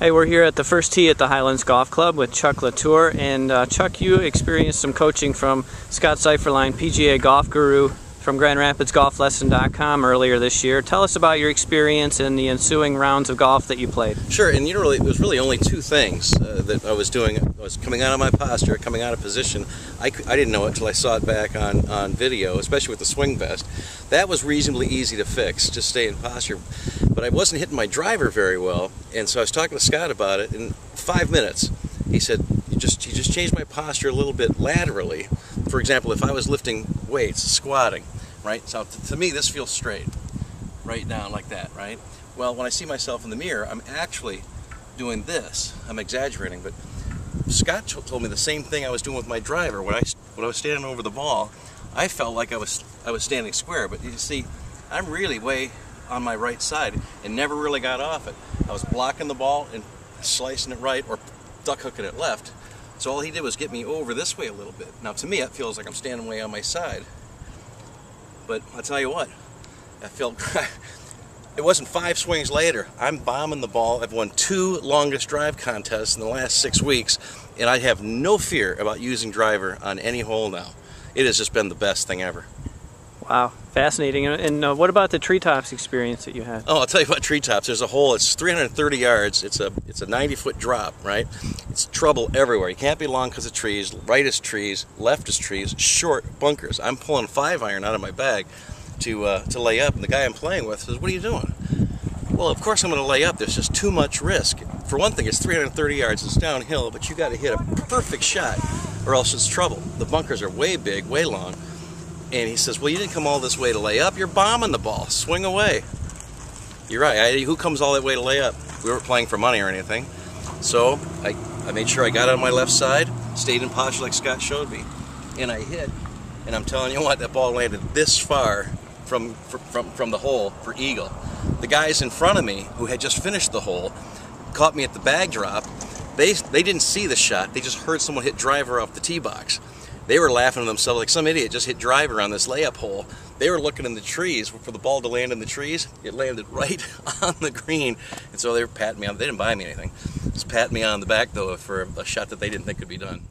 Hey, we're here at the first tee at the Highlands Golf Club with Chuck Latour, and Chuck, you experienced some coaching from Scott Seifferlein, PGA Golf Guru from GrandRapidsGolfLesson.com earlier this year. Tell us about your experience and the ensuing rounds of golf that you played. Sure, and it was really only two things that I was doing. I was coming out of my posture, coming out of position. I didn't know it until I saw it back on video, especially with the swing vest. That was reasonably easy to fix, just stay in posture. But I wasn't hitting my driver very well, and so I was talking to Scott about it. In 5 minutes, he said, you just changed my posture a little bit laterally. For example, if I was lifting weights, squatting, right? So to me, this feels straight, right down like that, right? Well, when I see myself in the mirror, I'm actually doing this. I'm exaggerating, but Scott told me the same thing I was doing with my driver. When I was standing over the ball, I felt like I was standing square, but you see, I'm really way on my right side and never really got off it. I was blocking the ball and slicing it right or duck hooking it left. So all he did was get me over this way a little bit. Now to me it feels like I'm standing way on my side. But I'll tell you what, I felt it wasn't 5 swings later. I'm bombing the ball. I've won 2 longest drive contests in the last 6 weeks, and I have no fear about using driver on any hole now. It has just been the best thing ever. Wow, fascinating. And what about the Treetops experience that you had? Oh, I'll tell you about Treetops. There's a hole, it's 330 yards. It's a 90-foot drop, right? It's trouble everywhere. You can't be long because of trees. Right is trees, left is trees, short bunkers. I'm pulling 5-iron out of my bag to lay up, and the guy I'm playing with says, "What are you doing?" Well, of course I'm going to lay up. There's just too much risk. For one thing, it's 330 yards. It's downhill, but you got to hit a perfect shot or else it's trouble. The bunkers are way big, way long. And he says, "Well, you didn't come all this way to lay up. You're bombing the ball. Swing away." You're right. Who comes all that way to lay up? We weren't playing for money or anything. So I made sure I got on my left side, stayed in posture like Scott showed me, and I hit. And I'm telling you what, that ball landed this far from the hole for eagle. The guys in front of me who had just finished the hole caught me at the bag drop. They didn't see the shot. They just heard someone hit driver off the tee box. They were laughing to themselves like some idiot just hit driver on this layup hole. They were looking in the trees for the ball to land in the trees. It landed right on the green, and so they were patting me on. They didn't buy me anything. Just patting me on the back though for a shot that they didn't think could be done.